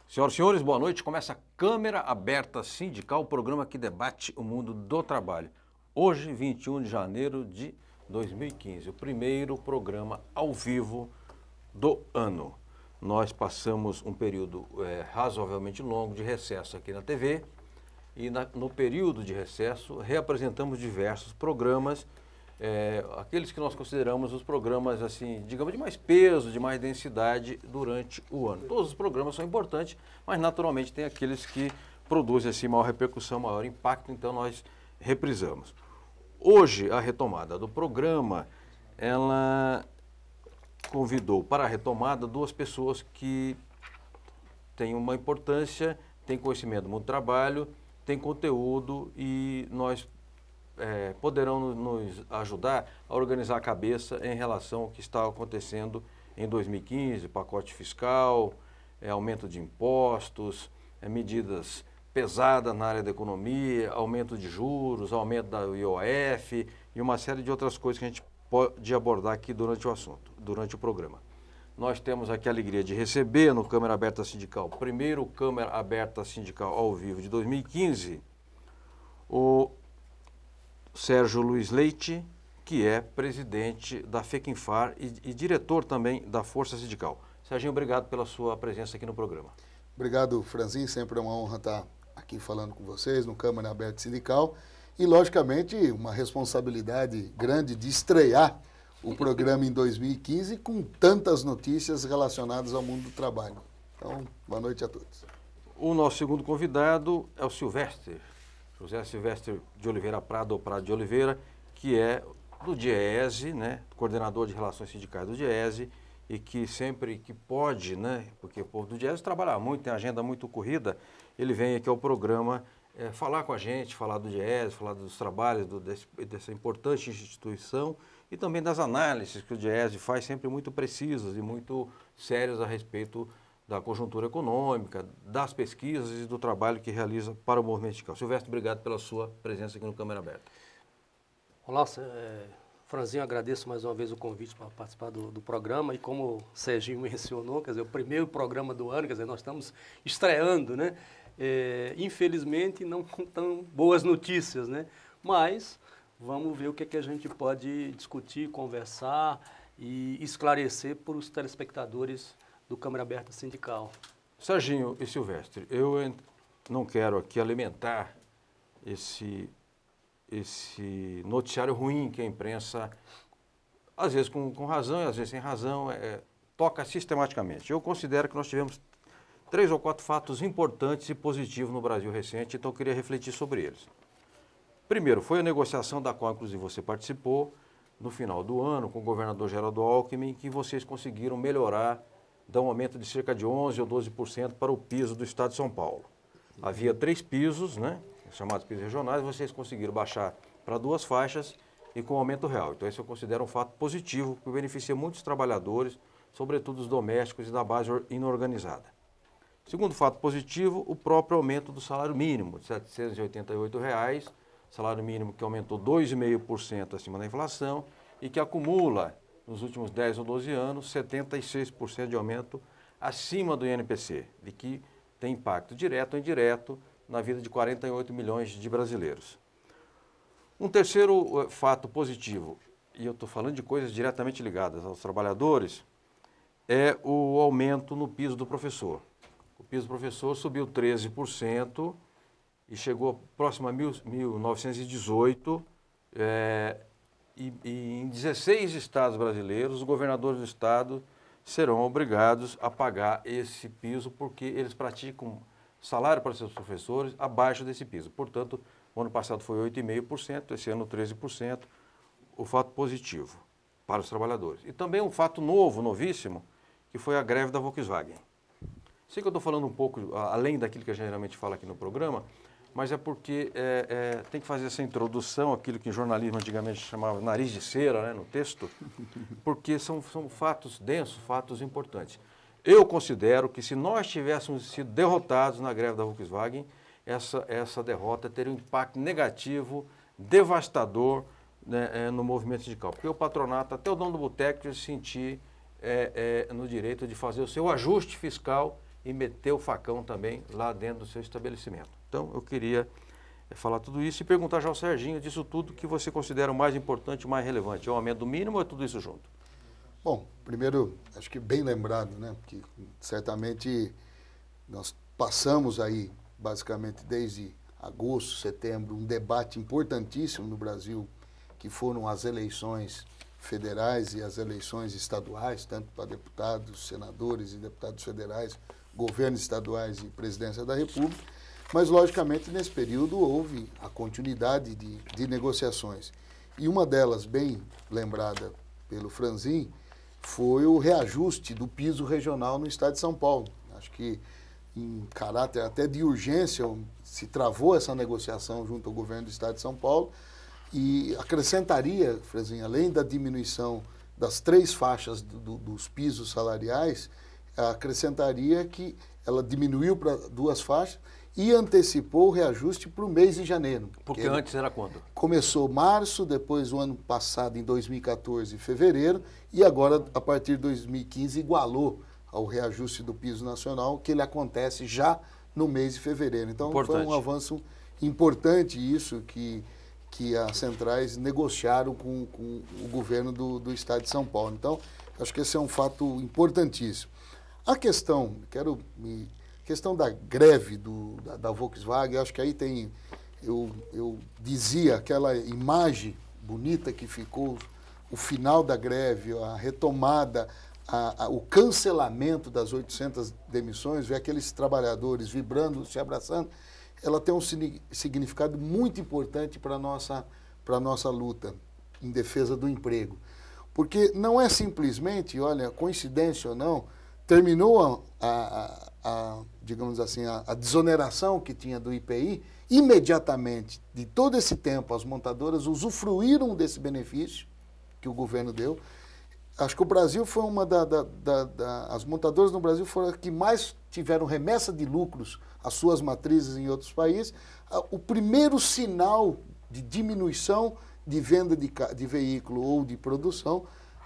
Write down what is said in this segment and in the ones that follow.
Senhoras e senhores, boa noite. Começa a Câmara Aberta Sindical, o programa que debate o mundo do trabalho. Hoje, 21 de janeiro de 2015, o primeiro programa ao vivo do ano. Nós passamos um período razoavelmente longo de recesso aqui na TV e no período de recesso reapresentamos diversos programas, aqueles que nós consideramos os programas, assim, digamos, de mais peso, de mais densidade durante o ano. Todos os programas são importantes, mas naturalmente tem aqueles que produzem assim, maior repercussão, maior impacto, então nós reprisamos. Hoje, a retomada do programa, ela convidou para a retomada duas pessoas que têm uma importância, têm conhecimento do mundo do trabalho, têm conteúdo e nós poderão nos ajudar a organizar a cabeça em relação ao que está acontecendo em 2015, pacote fiscal, aumento de impostos, medidas pesadas na área da economia, aumento de juros, aumento da IOF e uma série de outras coisas que a gente pode abordar aqui durante o assunto, durante o programa. Nós temos aqui a alegria de receber no Câmara Aberta Sindical, primeiro Câmara Aberta Sindical ao vivo de 2015, o Sérgio Luiz Leite, que é presidente da FECINFAR e diretor também da Força Sindical. Serginho, obrigado pela sua presença aqui no programa. Obrigado, Franzin. Sempre é uma honra estar aqui falando com vocês no Câmara Aberta Sindical e, logicamente, uma responsabilidade grande de estrear o programa em 2015 com tantas notícias relacionadas ao mundo do trabalho. Então, boa noite a todos. O nosso segundo convidado é o Silvestre, José Silvestre de Oliveira Prado, ou Prado de Oliveira, que é do DIEESE, né, coordenador de relações sindicais do DIEESE, e que sempre que pode, né, porque o povo do DIEESE trabalha muito, tem agenda muito corrida, ele vem aqui ao programa falar com a gente, falar do DIEESE, falar dos trabalhos dessa importante instituição e também das análises que o DIEESE faz, sempre muito precisas e muito sérias a respeito da conjuntura econômica, das pesquisas e do trabalho que realiza para o movimento sindical. Silvestre, obrigado pela sua presença aqui no Câmara Aberta. Olá, Franzinho, agradeço mais uma vez o convite para participar do programa e como o Serginho mencionou, quer dizer, o primeiro programa do ano, quer dizer, nós estamos estreando, né? Infelizmente não com tão boas notícias, né? Mas vamos ver o que a gente pode discutir, conversar e esclarecer para os telespectadores do Câmara Aberta Sindical. Serginho e Silvestre, eu não quero aqui alimentar esse noticiário ruim que a imprensa, às vezes com razão e às vezes sem razão, toca sistematicamente. Eu considero que nós tivemos 3 ou 4 fatos importantes e positivos no Brasil recente, então eu queria refletir sobre eles. Primeiro, foi a negociação da qual, inclusive, você participou no final do ano com o governador Geraldo Alckmin, que vocês conseguiram melhorar, dar um aumento de cerca de 11% ou 12% para o piso do Estado de São Paulo. Havia 3 pisos, né, chamados pisos regionais, vocês conseguiram baixar para 2 faixas e com aumento real. Então, isso eu considero um fato positivo, que beneficia muitos trabalhadores, sobretudo os domésticos e da base inorganizada. Segundo fato positivo, o próprio aumento do salário mínimo, de R$ 788, salário mínimo que aumentou 2,5% acima da inflação e que acumula, nos últimos 10 ou 12 anos, 76% de aumento acima do INPC, de que tem impacto direto ou indireto na vida de 48 milhões de brasileiros. Um terceiro fato positivo, e eu estou falando de coisas diretamente ligadas aos trabalhadores, é o aumento no piso do professor. O piso do professor subiu 13% e chegou próximo a 1.918, e em 16 estados brasileiros, os governadores do estado serão obrigados a pagar esse piso porque eles praticam salário para seus professores abaixo desse piso. Portanto, o ano passado foi 8,5%, esse ano 13%, o fato positivo para os trabalhadores. E também um fato novo, novíssimo, que foi a greve da Volkswagen. Sei que eu estou falando um pouco além daquilo que a gente geralmente fala aqui no programa, mas é porque tem que fazer essa introdução, aquilo que em jornalismo antigamente chamava nariz de cera, né, no texto, porque são fatos densos, fatos importantes. Eu considero que se nós tivéssemos sido derrotados na greve da Volkswagen, essa derrota teria um impacto negativo, devastador, né, no movimento sindical. Porque o patronato, até o dono do boteco, se sentir no direito de fazer o seu ajuste fiscal e meter o facão também lá dentro do seu estabelecimento. Então, eu queria falar tudo isso e perguntar já ao Serginho disso tudo que você considera o mais importante, o mais relevante. É o aumento do mínimo ou é tudo isso junto? Bom, primeiro, acho que bem lembrado, né? Porque certamente nós passamos aí, basicamente desde agosto, setembro, um debate importantíssimo no Brasil, que foram as eleições federais e as eleições estaduais, tanto para deputados, senadores e deputados federais, governos estaduais e presidência da República. Mas, logicamente, nesse período houve a continuidade de negociações. E uma delas, bem lembrada pelo Franzin, foi o reajuste do piso regional no estado de São Paulo. Acho que, em caráter até de urgência, se travou essa negociação junto ao governo do estado de São Paulo e acrescentaria, Franzin, além da diminuição das 3 faixas dos pisos salariais, acrescentaria que ela diminuiu para 2 faixas e antecipou o reajuste para o mês de janeiro. Porque antes era quando? Começou março, depois o ano passado, em 2014, fevereiro, e agora, a partir de 2015, igualou ao reajuste do piso nacional, que ele acontece já no mês de fevereiro. Então, foi um avanço importante isso que as centrais negociaram com o governo do estado de São Paulo. Então, acho que esse é um fato importantíssimo. A questão, questão da greve da Volkswagen, acho que aí tem, eu dizia, aquela imagem bonita que ficou, o final da greve, a retomada, o cancelamento das 800 demissões, ver aqueles trabalhadores vibrando, se abraçando, ela tem um significado muito importante para a nossa luta em defesa do emprego. Porque não é simplesmente, olha, coincidência ou não, terminou digamos assim, a desoneração que tinha do IPI, imediatamente, de todo esse tempo, as montadoras usufruíram desse benefício que o governo deu. Acho que o Brasil foi as montadoras no Brasil foram as que mais tiveram remessa de lucros às suas matrizes em outros países. O primeiro sinal de diminuição de venda de veículo ou de produção,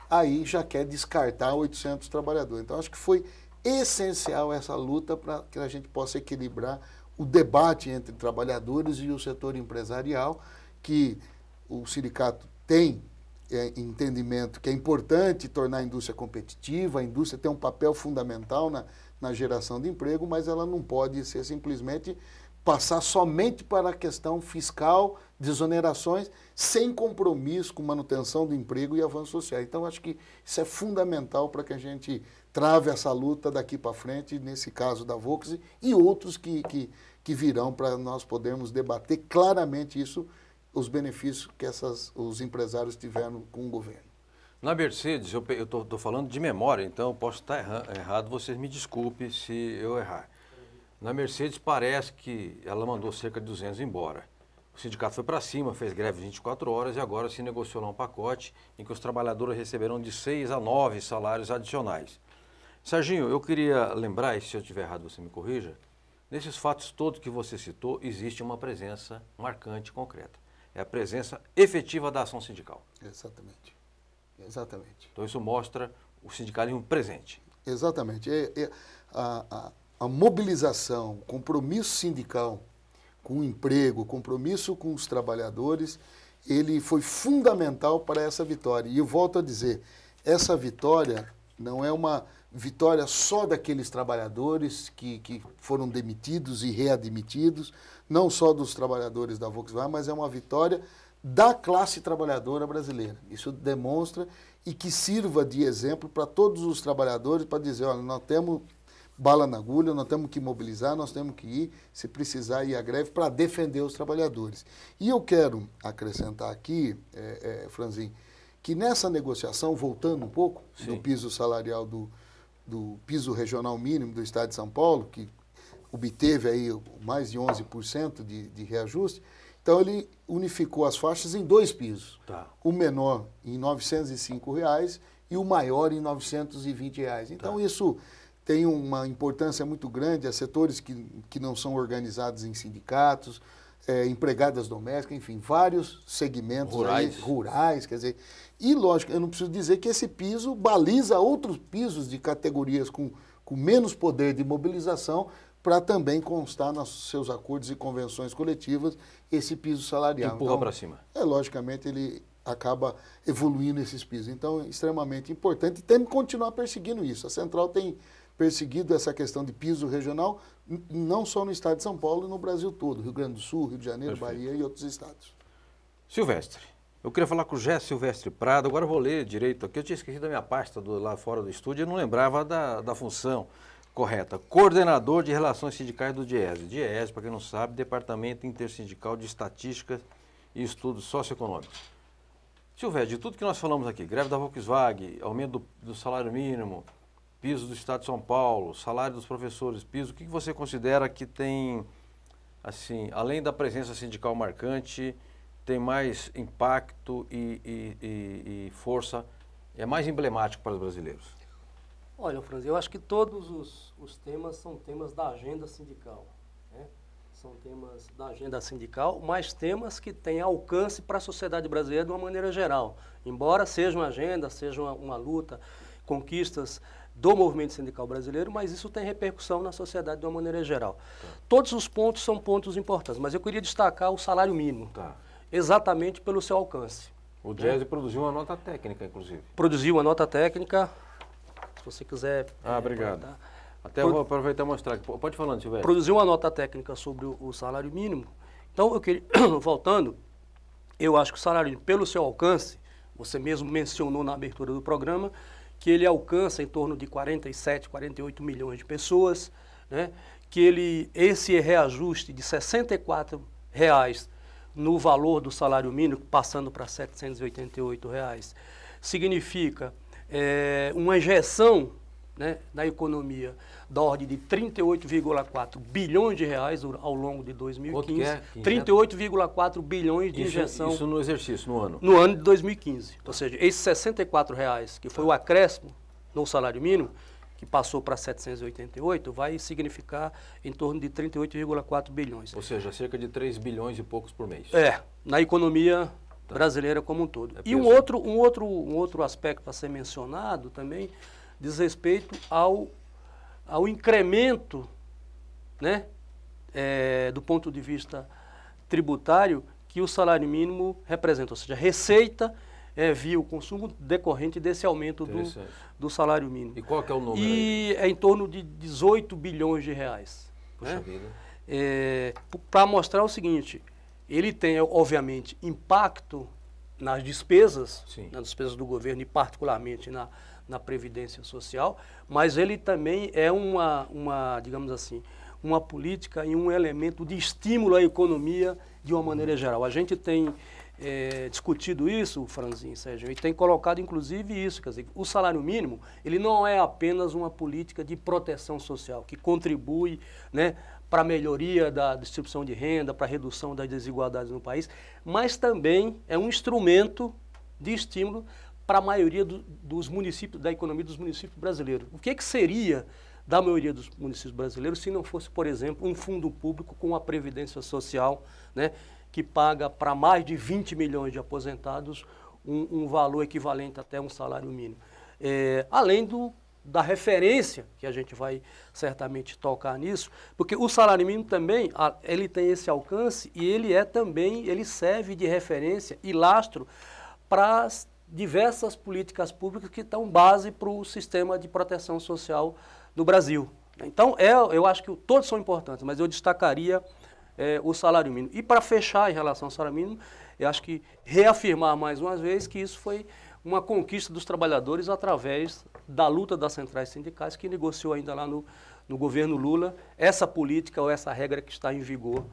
aí já quer descartar 800 trabalhadores. Então, acho que foi essencial essa luta para que a gente possa equilibrar o debate entre trabalhadores e o setor empresarial, que o sindicato tem entendimento que é importante tornar a indústria competitiva, a indústria tem um papel fundamental na geração de emprego, mas ela não pode ser simplesmente passar somente para a questão fiscal, desonerações, sem compromisso com manutenção do emprego e avanço social. Então, acho que isso é fundamental para que a gente trave essa luta daqui para frente, nesse caso da Volkswagen, e outros que virão para nós podermos debater claramente isso, os benefícios que os empresários tiveram com o governo. Na Mercedes, eu estou falando de memória, então eu posso estar errado, vocês me desculpem se eu errar. Na Mercedes parece que ela mandou cerca de 200 embora. O sindicato foi para cima, fez greve 24 horas e agora se negociou lá um pacote em que os trabalhadores receberão de 6 a 9 salários adicionais. Serginho, eu queria lembrar, e se eu estiver errado você me corrija, nesses fatos todos que você citou, existe uma presença marcante, concreta. É a presença efetiva da ação sindical. Exatamente. Exatamente. Então isso mostra o sindicalismo presente. Exatamente. A mobilização, o compromisso sindical com o emprego, compromisso com os trabalhadores, ele foi fundamental para essa vitória. E eu volto a dizer, essa vitória não é uma vitória só daqueles trabalhadores que foram demitidos e readmitidos, não só dos trabalhadores da Volkswagen, mas é uma vitória da classe trabalhadora brasileira. Isso demonstra e que sirva de exemplo para todos os trabalhadores, para dizer, olha, nós temos bala na agulha, nós temos que mobilizar, nós temos que ir, se precisar, ir à greve para defender os trabalhadores. E eu quero acrescentar aqui, Franzin, que nessa negociação, voltando um pouco do piso salarial do piso regional mínimo do Estado de São Paulo, que obteve aí mais de 11% de reajuste, então ele unificou as faixas em 2 pisos. Tá. O menor em R$ 905 e o maior em R$ 920. Então isso tem uma importância muito grande a setores que não são organizados em sindicatos, empregadas domésticas, enfim, vários segmentos rurais, quer dizer, e lógico, eu não preciso dizer que esse piso baliza outros pisos de categorias com com menos poder de mobilização para também constar nos seus acordos e convenções coletivas esse piso salarial. Empurra para cima. Logicamente, ele acaba evoluindo esses pisos. Então, é extremamente importante e tem que continuar perseguindo isso. A Central tem perseguido essa questão de piso regional, não só no estado de São Paulo, no Brasil todo, Rio Grande do Sul, Rio de Janeiro, Perfeito. Bahia e outros estados. Silvestre, eu queria falar com o Jé Silvestre Prado, agora eu vou ler direito aqui, eu tinha esquecido da minha pasta lá fora do estúdio, eu não lembrava da função correta. Coordenador de Relações Sindicais do DIESE. DIESE, para quem não sabe, Departamento Intersindical de Estatística e Estudos Socioeconômicos. Silvestre, de tudo que nós falamos aqui, greve da Volkswagen, aumento do salário mínimo, piso do Estado de São Paulo, salário dos professores, piso, o que você considera que tem, assim, além da presença sindical marcante, tem mais impacto e força, é mais emblemático para os brasileiros? Olha, Franz, eu acho que todos os temas são temas da agenda sindical, né? São temas da agenda sindical, mas temas que têm alcance para a sociedade brasileira de uma maneira geral. Embora seja uma agenda, seja uma luta, conquistas do movimento sindical brasileiro, mas isso tem repercussão na sociedade de uma maneira geral. Todos os pontos são pontos importantes, mas eu queria destacar o salário mínimo, exatamente pelo seu alcance. O DIESE produziu uma nota técnica, inclusive. Produziu uma nota técnica, se você quiser... Obrigado. Até vou aproveitar e mostrar. Pode falar, Silvestre. Produziu uma nota técnica sobre o salário mínimo. Então, eu queria, voltando, eu acho que o salário mínimo, pelo seu alcance, você mesmo mencionou na abertura do programa, que ele alcança em torno de 47, 48 milhões de pessoas, né? Que esse reajuste de R$ 64 no valor do salário mínimo, passando para R$ 788, significa uma injeção, né, na economia da ordem de 38,4 bilhões de reais ao longo de 2015. 38,4 bilhões de injeção. Isso no exercício, no ano? No ano de 2015. Ou seja, esses R$ 64, que foi o acréscimo no salário mínimo, que passou para 788, vai significar em torno de 38,4 bilhões. Ou seja, cerca de 3 bilhões e poucos por mês. Na economia brasileira como um todo. E um outro aspecto a ser mencionado também diz respeito ao incremento, né, do ponto de vista tributário que o salário mínimo representa, ou seja, receita via o consumo decorrente desse aumento do salário mínimo. E qual que é o número aí? É em torno de 18 bilhões de reais. Puxa, né? vida. Para mostrar o seguinte, ele tem, obviamente, impacto nas despesas do governo e particularmente na Previdência Social, mas ele também é digamos assim, uma política e um elemento de estímulo à economia de uma maneira geral. A gente tem discutido isso, Franzinho, Sérgio, e tem colocado inclusive isso, quer dizer, o salário mínimo, ele não é apenas uma política de proteção social, que contribui, né, para a melhoria da distribuição de renda, para a redução das desigualdades no país, mas também é um instrumento de estímulo para a maioria dos municípios, da economia dos municípios brasileiros. O que seria da maioria dos municípios brasileiros se não fosse, por exemplo, um fundo público com a Previdência Social, né, que paga para mais de 20 milhões de aposentados um valor equivalente até um salário mínimo. Além da referência, que a gente vai certamente tocar nisso, porque o salário mínimo também, ele tem esse alcance e ele serve de referência e lastro para as diversas políticas públicas que estão base para o sistema de proteção social do Brasil. Então, eu acho que todos são importantes, mas eu destacaria o salário mínimo. E para fechar em relação ao salário mínimo, eu acho que reafirmar mais uma vez que isso foi uma conquista dos trabalhadores através da luta das centrais sindicais que negociou ainda lá no governo Lula essa política ou essa regra que está em vigor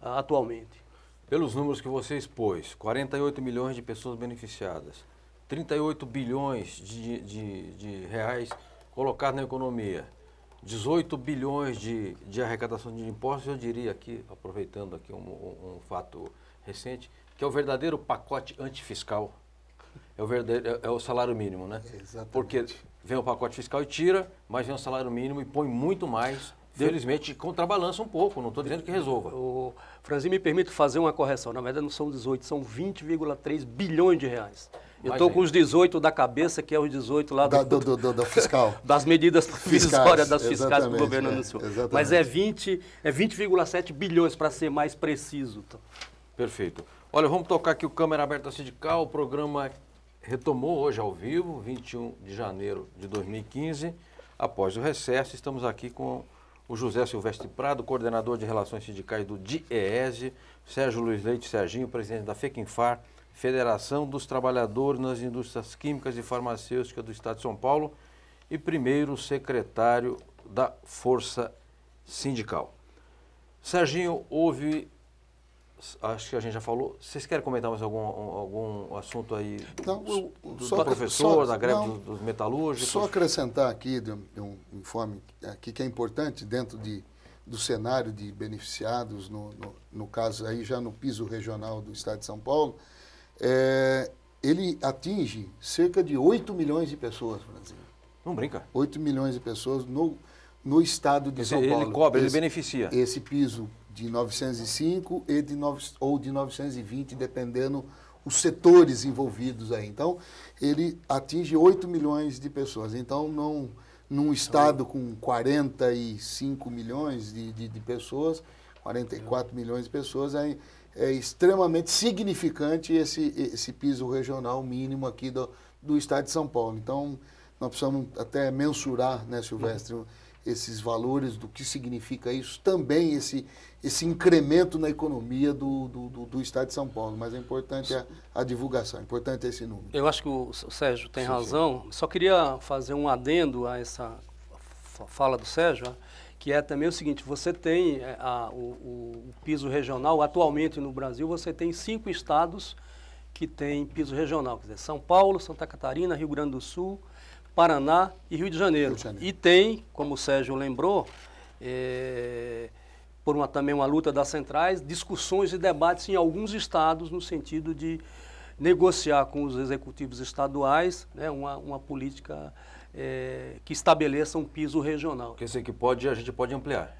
atualmente. Pelos números que você expôs, 48 milhões de pessoas beneficiadas, 38 bilhões de reais colocados na economia, 18 bilhões de arrecadação de impostos, eu diria aqui, aproveitando aqui um fato recente, que é o verdadeiro pacote antifiscal, é o salário mínimo, né? Exatamente. Porque vem o pacote fiscal e tira, mas vem o salário mínimo e põe muito mais, felizmente contrabalança um pouco, não estou dizendo que resolva. Franzinho, me permite fazer uma correção, na verdade não são 18, são 20,3 bilhões de reais. Eu estou com os 18 da cabeça, que é os 18 lá do fiscal. Das medidas provisórias das fiscais que o governo anunciou. Exatamente. Mas é 20,7 bilhões, para ser mais preciso. Perfeito. Olha, vamos tocar aqui o Câmara Aberta Sindical. O programa retomou hoje ao vivo, 21 de janeiro de 2015. Após o recesso, estamos aqui com o José Silvestre Prado, coordenador de Relações Sindicais do DIEESE, Sérgio Luiz Leite Serginho, presidente da FECINFAR, Federação dos Trabalhadores nas Indústrias Químicas e Farmacêuticas do Estado de São Paulo, e primeiro secretário da Força Sindical. Serginho, acho que a gente já falou. Vocês querem comentar mais algum assunto aí do professor, da greve dos metalúrgicos? Só acrescentar aqui um informe aqui que é importante dentro do cenário de beneficiados, no caso aí já no piso regional do Estado de São Paulo, ele atinge cerca de 8 milhões de pessoas, Brasil. Não brinca. 8 milhões de pessoas no Estado de São Paulo. Ele cobra, ele beneficia. Esse piso de 905 ou de 920, dependendo os setores envolvidos aí. Então, ele atinge 8 milhões de pessoas. Então, num estado com 45 milhões de pessoas, 44 milhões de pessoas, é extremamente significante esse piso regional mínimo aqui do Estado de São Paulo. Então, nós precisamos até mensurar, né, Silvestre, esses valores, do que significa isso, também esse incremento na economia do Estado de São Paulo. Mas é importante a divulgação, é importante esse número. Eu acho que o Sérgio tem razão. Só queria fazer um adendo a essa fala do Sérgio, que é também o seguinte: você tem o piso regional, atualmente no Brasil, você tem 5 estados que têm piso regional, quer dizer, São Paulo, Santa Catarina, Rio Grande do Sul, Paraná e Rio de Janeiro. E tem, como o Sérgio lembrou, também uma luta das centrais, discussões e debates em alguns estados no sentido de negociar com os executivos estaduais, né, uma política que estabeleça um piso regional. Que a gente pode ampliar.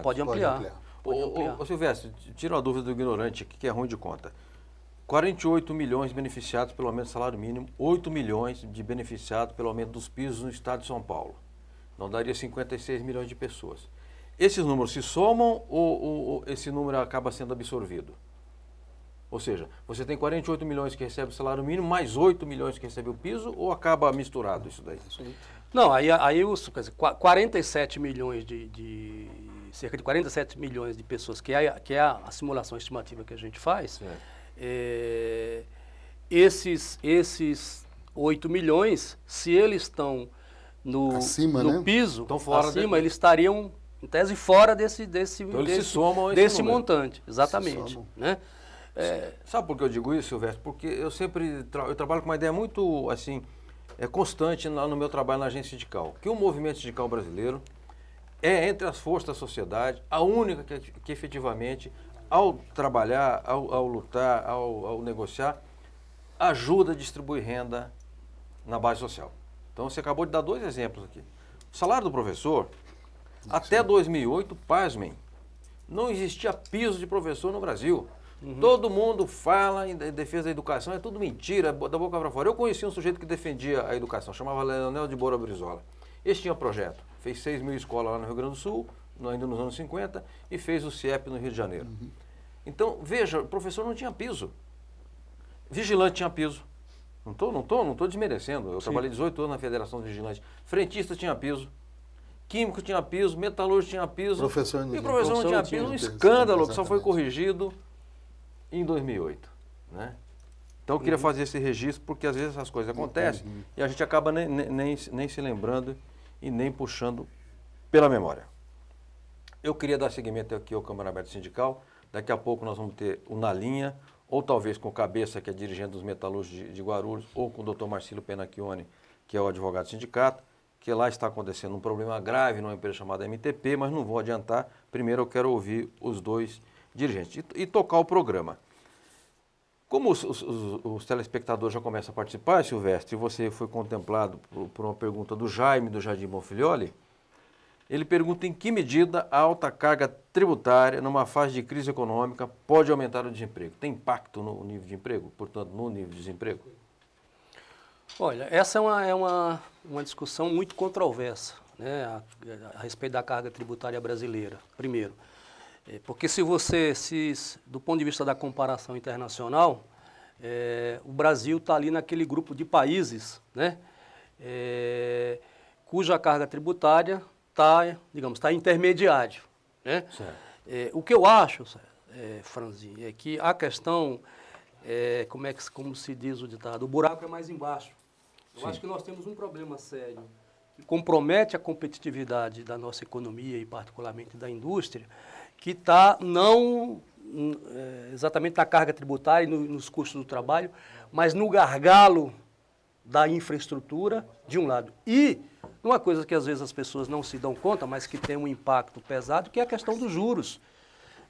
Pode ampliar. Ô Silvestre, tira uma dúvida do ignorante aqui, que é ruim de conta. 48 milhões beneficiados pelo aumento do salário mínimo, 8 milhões de beneficiados pelo aumento dos pisos no estado de São Paulo. Não daria 56 milhões de pessoas. Esses números se somam ou esse número acaba sendo absorvido? Ou seja, você tem 48 milhões que recebem o salário mínimo, mais 8 milhões que recebem o piso, ou acaba misturado isso daí? Não, aí os 47 milhões cerca de 47 milhões de pessoas, que é a simulação estimativa que a gente faz, esses 8 milhões, se eles estão no piso, eles estariam, em tese, fora desse montante. Exatamente. Né? Sabe por que eu digo isso, Silvestre? Porque eu trabalho com uma ideia muito assim, constante no meu trabalho na agência sindical, que o movimento sindical brasileiro é, entre as forças da sociedade, a única que efetivamente, ao trabalhar, ao lutar, ao negociar, ajuda a distribuir renda na base social. Então, você acabou de dar 2 exemplos aqui. O salário do professor, até 2008, pasmem, não existia piso de professor no Brasil. Todo mundo fala em defesa da educação, é tudo mentira, da boca para fora. Eu conheci um sujeito que defendia a educação, chamava Leonel de Moura Brizola. Esse tinha projeto, fez 6 mil escolas lá no Rio Grande do Sul, ainda nos anos 50, e fez o CIEP no Rio de Janeiro. Então, veja, o professor não tinha piso. Vigilante tinha piso. Não estou desmerecendo. Eu trabalhei 18 anos na Federação dos Vigilantes. Frentista tinha piso. Químico tinha piso. Metalúrgico tinha piso. Professor não tinha piso. Um escândalo que só foi corrigido em 2008. Né? Então, eu queria fazer esse registro, porque às vezes essas coisas acontecem e a gente acaba nem se lembrando e nem puxando pela memória. Eu queria dar seguimento aqui ao Câmara Aberta Sindical. Daqui a pouco nós vamos ter o Na Linha, ou talvez com o Cabeça, que é dirigente dos metalúrgicos de Guarulhos, ou com o Dr. Marcílio Penacchione, que é o advogado do sindicato, que lá está acontecendo um problema grave numa empresa chamada MTP, mas não vou adiantar. Primeiro eu quero ouvir os 2 dirigentes e tocar o programa. Como os telespectadores já começam a participar, Silvestre, e você foi contemplado por uma pergunta do Jaime, do Jardim Bonfilioli, ele pergunta em que medida a alta carga tributária, numa fase de crise econômica, pode aumentar o desemprego. Tem impacto no nível de emprego, portanto, no nível de desemprego? Olha, essa é uma discussão muito controversa, né, a respeito da carga tributária brasileira, primeiro. Porque do ponto de vista da comparação internacional, o Brasil está ali naquele grupo de países, né, cuja carga tributária está, digamos, está intermediário, né? O que eu acho, Franzinho, é que a questão, como se diz o ditado, o buraco é mais embaixo. Eu acho que nós temos um problema sério que compromete a competitividade da nossa economia e particularmente da indústria, que está não exatamente na carga tributária e nos custos do trabalho, mas no gargalo da infraestrutura, de um lado. E uma coisa que às vezes as pessoas não se dão conta, mas que tem um impacto pesado, que é a questão dos juros,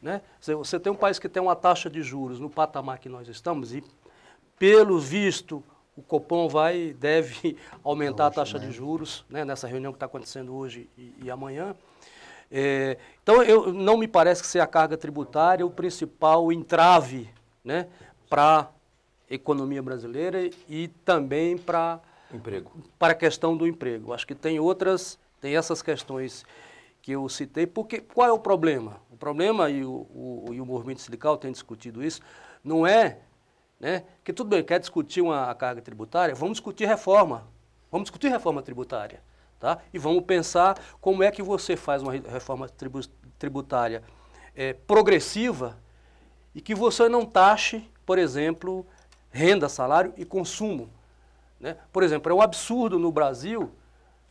né? Você tem um país que tem uma taxa de juros no patamar que nós estamos e, pelo visto, o Copom deve aumentar a taxa de juros, né, nessa reunião que está acontecendo hoje e amanhã. Então, não me parece que seja a carga tributária o principal entrave, né, para a economia brasileira e também para a questão do emprego. Acho que tem essas questões que eu citei, porque qual é o problema? O problema, e o movimento sindical tem discutido isso, não é, né, que tudo bem, quer discutir a carga tributária, vamos discutir reforma tributária, tá? E vamos pensar como é que você faz uma reforma tributária progressiva e que você não taxe, por exemplo, renda, salário e consumo, né? Por exemplo, é um absurdo no Brasil,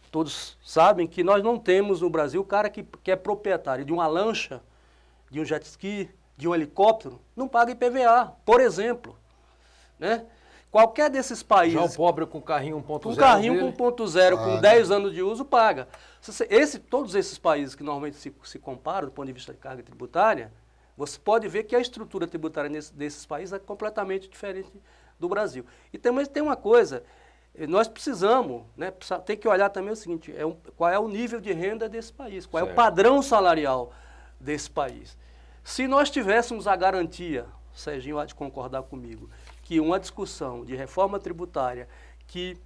todos sabem que nós não temos no Brasil o cara que é proprietário de uma lancha, de um jet ski, de um helicóptero, não paga IPVA, por exemplo, né? Qualquer desses países... Já o pobre com carrinho 1.0 com carrinho com 1.0, com 10 anos de uso, paga. Todos esses países que normalmente se comparam do ponto de vista de carga tributária, você pode ver que a estrutura tributária desses países é completamente diferente do Brasil. E também tem uma coisa, nós precisamos, né, tem que olhar também o seguinte, qual é o nível de renda desse país, qual é o padrão salarial desse país. Se nós tivéssemos a garantia, o Serginho há de concordar comigo, que uma discussão de reforma tributária que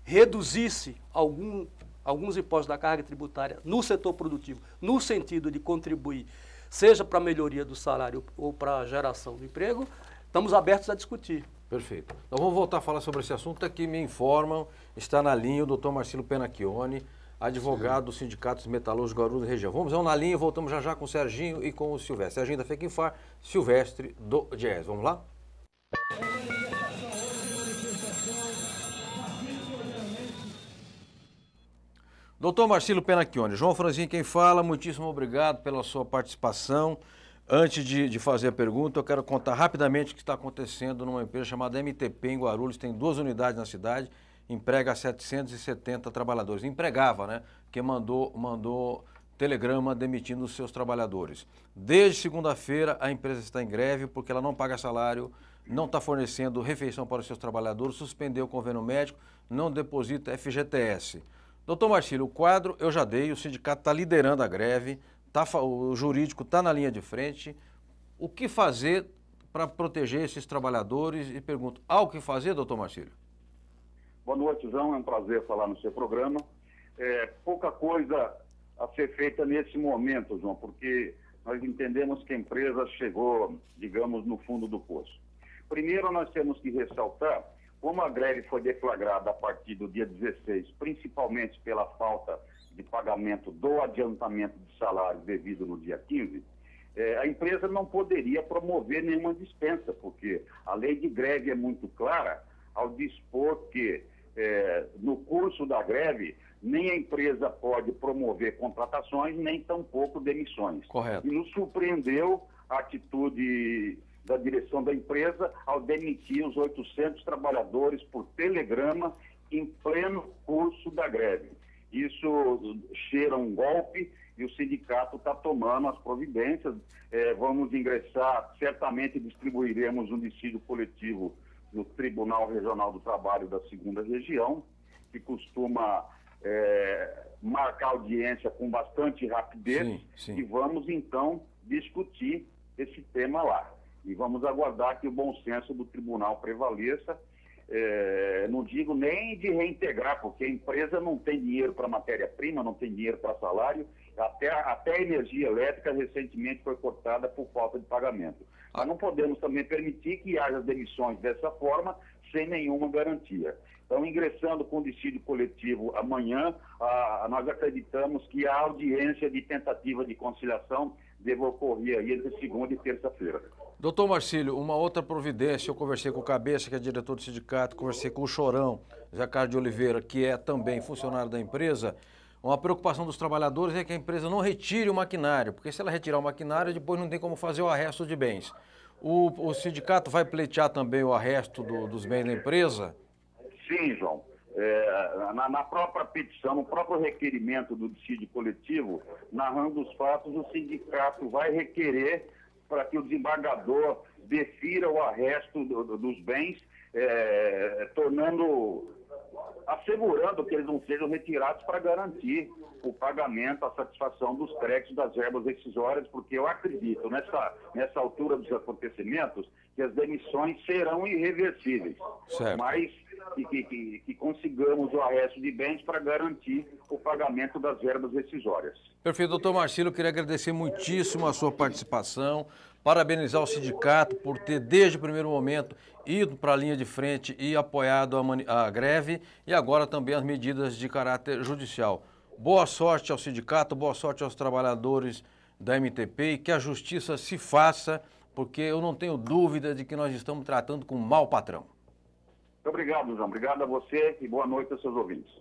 reduzisse alguns impostos da carga tributária no setor produtivo, no sentido de contribuir, seja para a melhoria do salário ou para a geração do emprego, estamos abertos a discutir. Perfeito. Então vamos voltar a falar sobre esse assunto. Aqui me informam, está na linha o doutor Marcílio Penacchione, advogado do Sindicato dos Metalúrgicos Guarulhos da região. Vamos na linha e voltamos já com o Serginho e com o Silvestre. Serginho da FECINFAR, Silvestre do GES. Vamos lá? Doutor Marcílio Penacchione, João Franzinho quem fala, muitíssimo obrigado pela sua participação. Antes de fazer a pergunta, eu quero contar rapidamente o que está acontecendo numa empresa chamada MTP em Guarulhos, tem 2 unidades na cidade, emprega 770 trabalhadores. Empregava, né? Porque mandou telegrama demitindo os seus trabalhadores. Desde segunda-feira a empresa está em greve porque ela não paga salário, não está fornecendo refeição para os seus trabalhadores, suspendeu o convênio médico, não deposita FGTS. Doutor Marcílio, o quadro eu já dei, o sindicato está liderando a greve, o jurídico está na linha de frente. O que fazer para proteger esses trabalhadores? E pergunto, há o que fazer, doutor Marcílio? Boa noite, João, é um prazer falar no seu programa. Pouca coisa a ser feita nesse momento, João, porque nós entendemos que a empresa chegou, digamos, no fundo do poço. Primeiro, nós temos que ressaltar como a greve foi deflagrada a partir do dia 16, principalmente pela falta de pagamento do adiantamento de salário devido no dia 15, a empresa não poderia promover nenhuma dispensa, porque a lei de greve é muito clara ao dispor que, no curso da greve, nem a empresa pode promover contratações, nem tampouco demissões. Correto. E nos surpreendeu a atitude da direção da empresa ao demitir os 800 trabalhadores por telegrama em pleno curso da greve. Isso cheira um golpe e o sindicato está tomando as providências. Vamos ingressar, certamente distribuiremos um dissídio coletivo no Tribunal Regional do Trabalho da 2ª Região, que costuma marcar audiência com bastante rapidez. Sim. E vamos, então, discutir esse tema lá. E vamos aguardar que o bom senso do tribunal prevaleça. não digo nem de reintegrar, porque a empresa não tem dinheiro para matéria-prima, não tem dinheiro para salário, até a energia elétrica recentemente foi cortada por falta de pagamento. Mas não podemos também permitir que haja demissões dessa forma, sem nenhuma garantia. Então, ingressando com o dissídio coletivo amanhã, nós acreditamos que a audiência de tentativa de conciliação deva ocorrer aí entre segunda e terça-feira. Doutor Marcílio, uma outra providência, eu conversei com o Cabeça, que é diretor do sindicato, conversei com o Chorão, Zé Carlos de Oliveira, que é também funcionário da empresa. Uma preocupação dos trabalhadores é que a empresa não retire o maquinário, porque se ela retirar o maquinário, depois não tem como fazer o arresto de bens. O sindicato vai pleitear também o arresto dos bens da empresa? Sim, João. Na própria petição, no próprio requerimento do dissídio coletivo, narrando os fatos, o sindicato vai requerer para que o desembargador defira o arresto dos bens, assegurando que eles não sejam retirados para garantir o pagamento, a satisfação dos créditos das verbas rescisórias, porque eu acredito, nessa altura dos acontecimentos, que as demissões serão irreversíveis. Certo. Mas que consigamos o arresto de bens para garantir o pagamento das verbas rescisórias. Perfeito, doutor Marcílio, eu queria agradecer muitíssimo a sua participação, parabenizar o sindicato por ter, desde o primeiro momento, ido para a linha de frente e apoiado a greve e agora também as medidas de caráter judicial. Boa sorte ao sindicato, boa sorte aos trabalhadores da MTP e que a justiça se faça, porque eu não tenho dúvida de que nós estamos tratando com um mau patrão. Muito obrigado, João. Obrigado a você e boa noite aos seus ouvintes.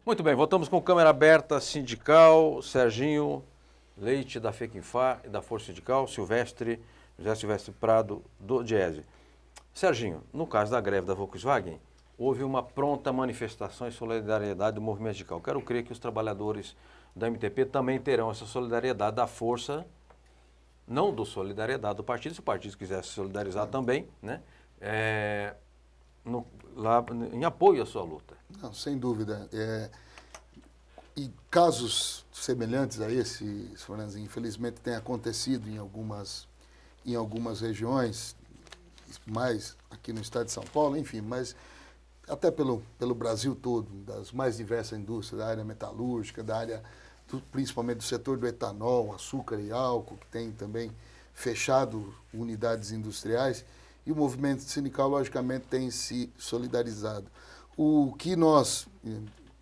Muito bem, voltamos com câmera aberta sindical, Serginho Leite da FECINFAR e da Força Sindical, José Silvestre Prado do Diese. Serginho, no caso da greve da Volkswagen, houve uma pronta manifestação e solidariedade do movimento sindical. Quero crer que os trabalhadores da MTP também terão essa solidariedade da força, não do solidariedade do partido, se o partido quiser se solidarizar também, né? Lá em apoio à sua luta. Não, sem dúvida. E casos semelhantes a esse, Franzinho, infelizmente tem acontecido em algumas regiões, mais aqui no estado de São Paulo, enfim, mas até pelo Brasil todo, das mais diversas indústrias, da área metalúrgica, da área, principalmente do setor do etanol, açúcar e álcool, que tem também fechado unidades industriais, e o movimento sindical, logicamente, tem se solidarizado. O que nós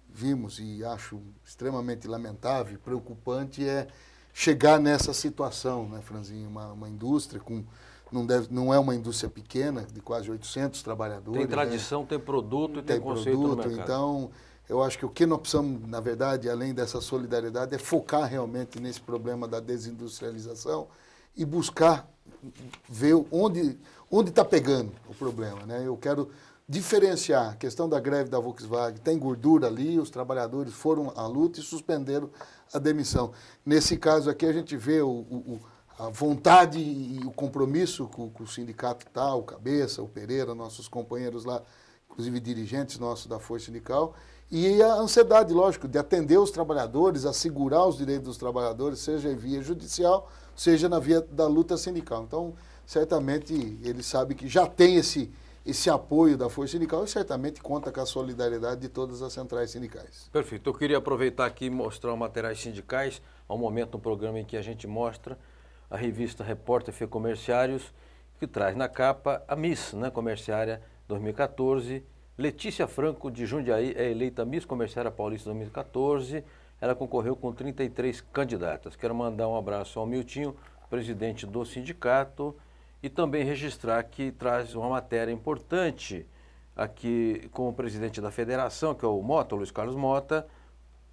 vimos e acho extremamente lamentável e preocupante é chegar nessa situação, né, Franzinho? Uma indústria não é uma indústria pequena, de quase 800 trabalhadores. Tem tradição, né? Tem produto e tem conceito no mercado. Então, eu acho que o que nós precisamos, na verdade, além dessa solidariedade, é focar realmente nesse problema da desindustrialização e buscar ver onde está pegando o problema, né? Eu quero diferenciar a questão da greve da Volkswagen, tem gordura ali, os trabalhadores foram à luta e suspenderam a demissão. Nesse caso aqui a gente vê a vontade e o compromisso com o sindicato tal, o Cabeça, o Pereira, nossos companheiros lá, inclusive dirigentes nossos da Força Sindical, e a ansiedade, lógico, de atender os trabalhadores, assegurar os direitos dos trabalhadores, seja em via judicial, seja na via da luta sindical. Então, certamente, ele sabe que já tem esse apoio da Força Sindical e certamente conta com a solidariedade de todas as centrais sindicais. Perfeito. Eu queria aproveitar aqui e mostrar os materiais sindicais, ao momento no programa em que a gente mostra a revista Repórter Fecomerciários, que traz na capa a Miss, né, Comerciária 2014. Letícia Franco, de Jundiaí, é eleita Miss Comerciária Paulista 2014. Ela concorreu com 33 candidatas. Quero mandar um abraço ao Miltinho, presidente do sindicato, e também registrar que traz uma matéria importante aqui com o presidente da federação, que é o Mota, Luiz Carlos Mota,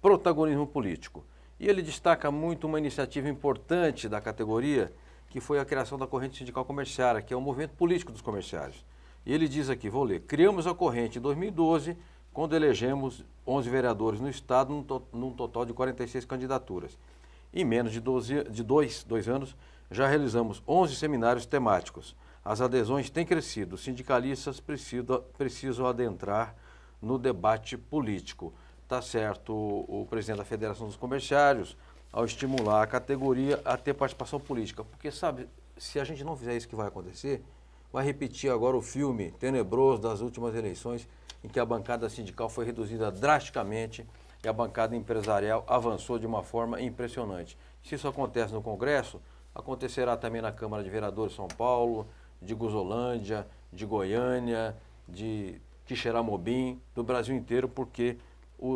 protagonismo político. E ele destaca muito uma iniciativa importante da categoria, que foi a criação da corrente sindical comerciária, que é um movimento político dos comerciários. E ele diz aqui, vou ler, criamos a corrente em 2012, quando elegemos 11 vereadores no estado, num total de 46 candidaturas. Em menos de 2 anos, já realizamos 11 seminários temáticos. As adesões têm crescido, os sindicalistas precisam adentrar no debate político. Está certo o presidente da Federação dos Comerciários, ao estimular a categoria a ter participação política. Porque, sabe, se a gente não fizer isso, que vai acontecer, vai repetir agora o filme tenebroso das últimas eleições, em que a bancada sindical foi reduzida drasticamente e a bancada empresarial avançou de uma forma impressionante. Se isso acontece no Congresso, acontecerá também na Câmara de Vereadores de São Paulo, de Guzolândia, de Goiânia, de Quixeramobim, do Brasil inteiro, porque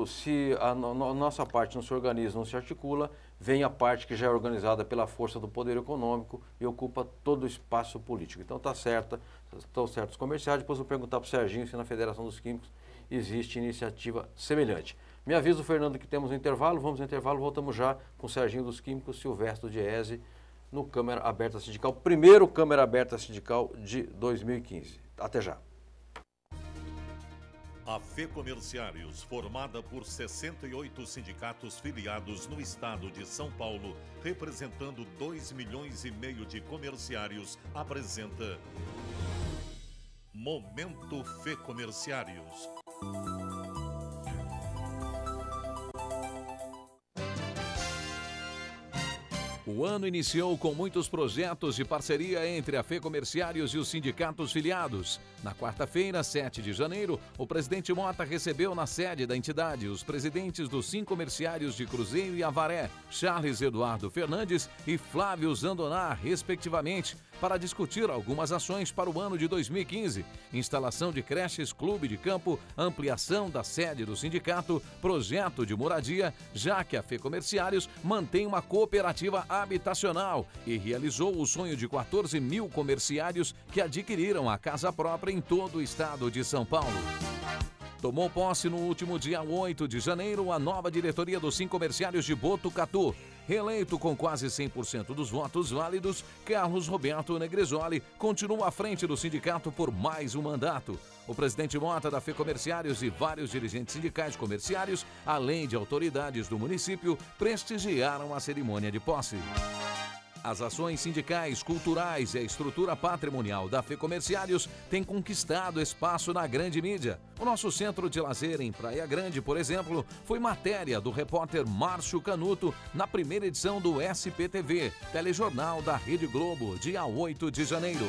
se a nossa parte não se organiza, não se articula, vem a parte que já é organizada pela força do poder econômico e ocupa todo o espaço político. Então estão certos os comerciais. Depois eu vou perguntar para o Serginho se na Federação dos Químicos existe iniciativa semelhante. Me avisa o Fernando que temos um intervalo, vamos ao intervalo, voltamos já com o Serginho dos Químicos, Silvestre Diese, no Câmara Aberta Sindical, primeiro Câmara Aberta Sindical de 2015. Até já. A FEComerciários, formada por 68 sindicatos filiados no estado de São Paulo, representando 2,5 milhões de comerciários, apresenta Momento FEComerciários. O ano iniciou com muitos projetos de parceria entre a FEComerciários e os sindicatos filiados. Na quarta-feira, 7 de janeiro, o presidente Mota recebeu na sede da entidade os presidentes dos 5 comerciários de Cruzeiro e Avaré, Charles Eduardo Fernandes e Flávio Zandonar, respectivamente, para discutir algumas ações para o ano de 2015, instalação de creches, clube de campo, ampliação da sede do sindicato, projeto de moradia, já que a FEComerciários mantém uma cooperativa habitacional e realizou o sonho de 14 mil comerciários que adquiriram a casa própria em todo o estado de São Paulo. Tomou posse no último dia 8 de janeiro a nova diretoria dos 5 comerciários de Botucatu. Reeleito com quase 100% dos votos válidos, Carlos Roberto Negresoli continua à frente do sindicato por mais um mandato. O presidente Mota da FEComerciários e vários dirigentes sindicais comerciários, além de autoridades do município, prestigiaram a cerimônia de posse. As ações sindicais, culturais e a estrutura patrimonial da FEComerciários têm conquistado espaço na grande mídia. O nosso centro de lazer em Praia Grande, por exemplo, foi matéria do repórter Márcio Canuto na primeira edição do SPTV, telejornal da Rede Globo, dia 8 de janeiro.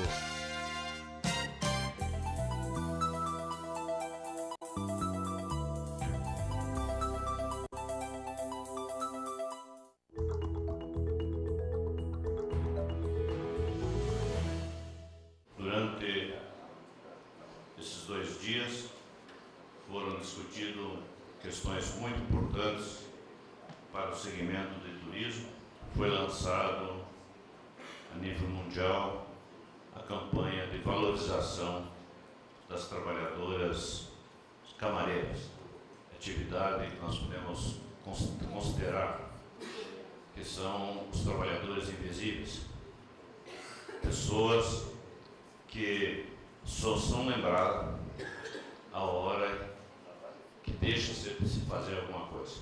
Durante esses 2 dias foram discutidas questões muito importantes para o segmento de turismo. Foi lançado a nível mundial a campanha de valorização das trabalhadoras camareiras, atividade que nós podemos considerar que são os trabalhadores invisíveis, pessoas que só são lembradas a hora que deixa de se fazer alguma coisa.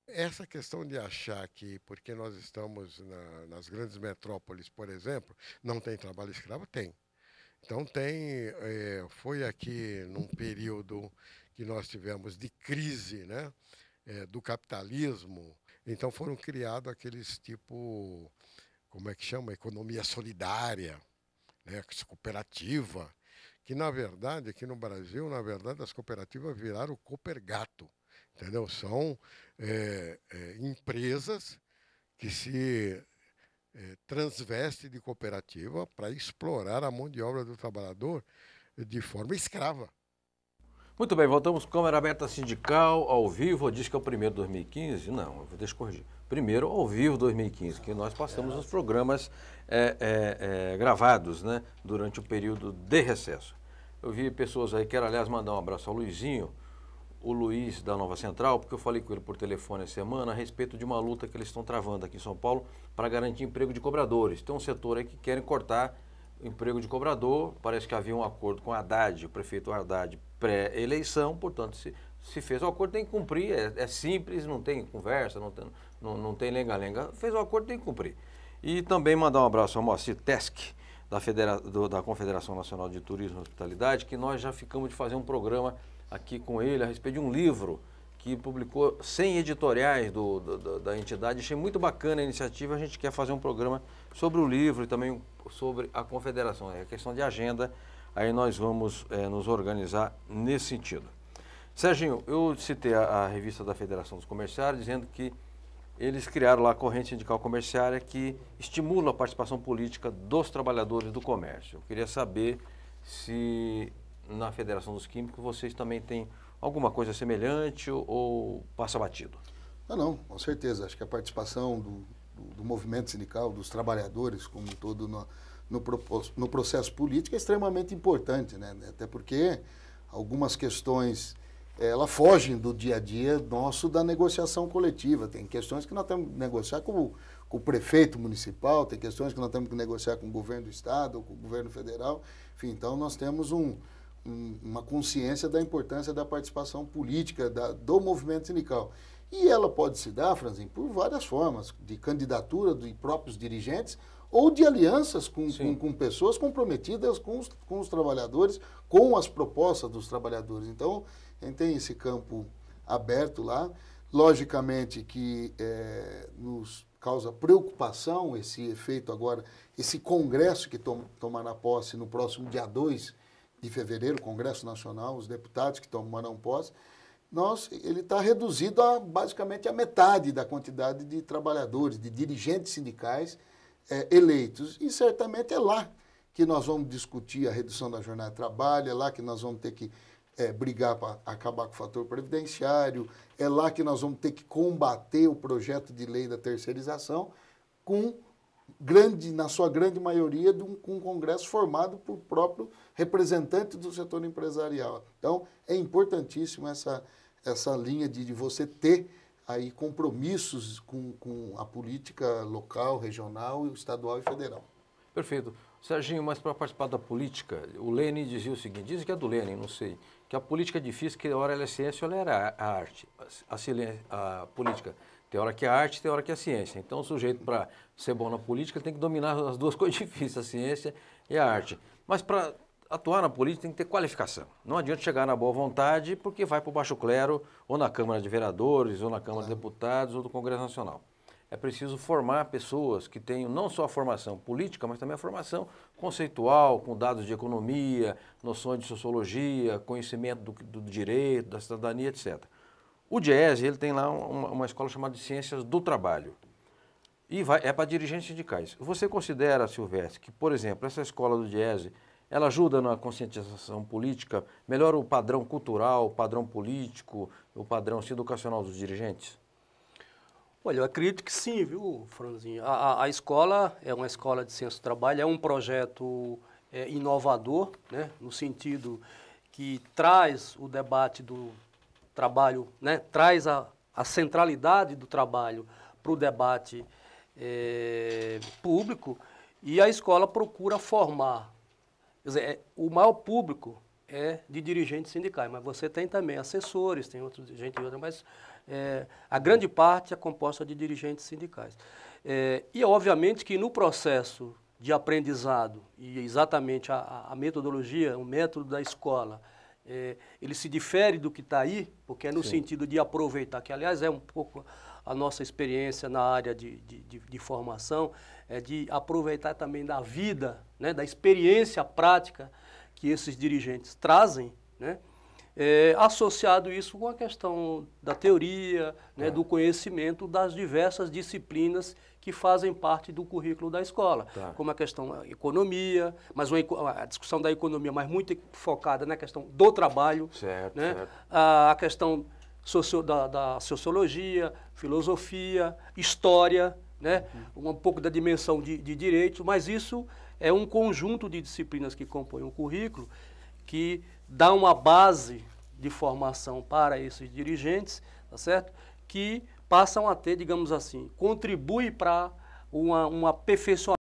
Essa questão de achar que, porque nós estamos nas grandes metrópoles, por exemplo, não tem trabalho escravo, tem. Então foi aqui num período que nós tivemos de crise, né, do capitalismo, então foram criados aqueles tipo, como é que chama, economia solidária, né, cooperativa, que na verdade, aqui no Brasil, na verdade, as cooperativas viraram Coopergato, entendeu? São empresas que se transveste de cooperativa para explorar a mão de obra do trabalhador de forma escrava. Muito bem, voltamos com Câmara Aberta Sindical, ao vivo. Diz que é o primeiro de 2015? Não, deixa eu corrigir. Primeiro ao vivo 2015, que nós passamos os programas gravados, né, durante o período de recesso. Eu vi pessoas aí, quero aliás mandar um abraço ao Luizinho, o Luiz da Nova Central, porque eu falei com ele por telefone essa semana a respeito de uma luta que eles estão travando aqui em São Paulo para garantir emprego de cobradores. Tem um setor aí que querem cortar o emprego de cobrador, parece que havia um acordo com o Haddad, o prefeito Haddad, pré-eleição, portanto, se fez o acordo tem que cumprir, é simples, não tem conversa, não tem lenga-lenga, fez o acordo tem que cumprir. E também mandar um abraço ao Moacir Tesk, da Confederação Nacional de Turismo e Hospitalidade, que nós já ficamos de fazer um programa aqui com ele a respeito de um livro que publicou 100 editoriais da entidade. Achei muito bacana a iniciativa. A gente quer fazer um programa sobre o livro e também sobre a confederação. É questão de agenda, aí nós vamos nos organizar nesse sentido. Serginho, eu citei a revista da Federação dos Comerciários, dizendo que eles criaram lá a corrente sindical comerciária que estimula a participação política dos trabalhadores do comércio. Eu queria saber se na Federação dos Químicos vocês também têm alguma coisa semelhante ou passa batido? Não, com certeza. Acho que a participação do movimento sindical, dos trabalhadores como um todo no processo político é extremamente importante, né? Até porque algumas questões elas fogem do dia a dia nosso da negociação coletiva. Tem questões que nós temos que negociar com o prefeito municipal, tem questões que nós temos que negociar com o governo do estado, ou com o governo federal. Enfim, então nós temos uma consciência da importância da participação política do movimento sindical. E ela pode se dar, Franzinho, por várias formas, de candidatura de próprios dirigentes ou de alianças com pessoas comprometidas com os trabalhadores, com as propostas dos trabalhadores. Então, a gente tem esse campo aberto lá. Logicamente que nos causa preocupação esse efeito agora, esse congresso que tomará posse no próximo dia 2 de fevereiro, Congresso Nacional, os deputados que tomarão posse, ele está reduzido basicamente a metade da quantidade de trabalhadores, de dirigentes sindicais eleitos. E certamente é lá que nós vamos discutir a redução da jornada de trabalho, é lá que nós vamos ter que brigar para acabar com o fator previdenciário, é lá que nós vamos ter que combater o projeto de lei da terceirização na sua grande maioria, com um congresso formado por próprio representante do setor empresarial. Então, é importantíssimo essa linha de você ter aí compromissos com a política local, regional, estadual e federal. Perfeito. Serginho, mas para participar da política, o Lenin dizia o seguinte, dizem que é do Lenin, não sei, que a política é difícil, que a hora ela é ciência, ela era a arte. A política tem hora que é arte, tem hora que é ciência. Então, o sujeito, para ser bom na política, tem que dominar as duas coisas difíceis, a ciência e a arte. Mas para atuar na política tem que ter qualificação. Não adianta chegar na boa vontade porque vai para o baixo clero, ou na Câmara de Vereadores, ou na Câmara de Deputados, ou do Congresso Nacional. É preciso formar pessoas que tenham não só a formação política, mas também a formação conceitual, com dados de economia, noções de sociologia, conhecimento do direito, da cidadania, etc. O DIEESE, ele tem lá uma escola chamada de Ciências do Trabalho. E é para dirigentes sindicais. Você considera, Silvestre, que, por exemplo, essa escola do DIEESE, ela ajuda na conscientização política, melhora o padrão cultural, o padrão político, o padrão educacional dos dirigentes? Olha, eu acredito que sim, viu, Franzinho? A escola é uma escola de ciência do trabalho, é um projeto inovador, né, no sentido que traz o debate do trabalho, né, traz a centralidade do trabalho para o debate público, e a escola procura formar. Quer dizer, o maior público é de dirigentes sindicais, mas você tem também assessores, tem outros dirigentes, mas a grande parte é composta de dirigentes sindicais. E, obviamente, que no processo de aprendizado, e exatamente a metodologia, o método da escola, ele se difere do que está aí, porque é no sentido de aproveitar, que, aliás, é um pouco a nossa experiência na área de formação, de aproveitar também da vida, né, da experiência prática que esses dirigentes trazem, né, associado isso com a questão da teoria, né, do conhecimento das diversas disciplinas que fazem parte do currículo da escola, como a questão da economia, mas a discussão da economia, mas muito focada na questão do trabalho, né, a questão da sociologia, filosofia, história, né, um pouco da dimensão de direito, mas isso é um conjunto de disciplinas que compõem o currículo, que dá uma base de formação para esses dirigentes, tá certo? Que passam a ter, digamos assim, contribui para um aperfeiçoamento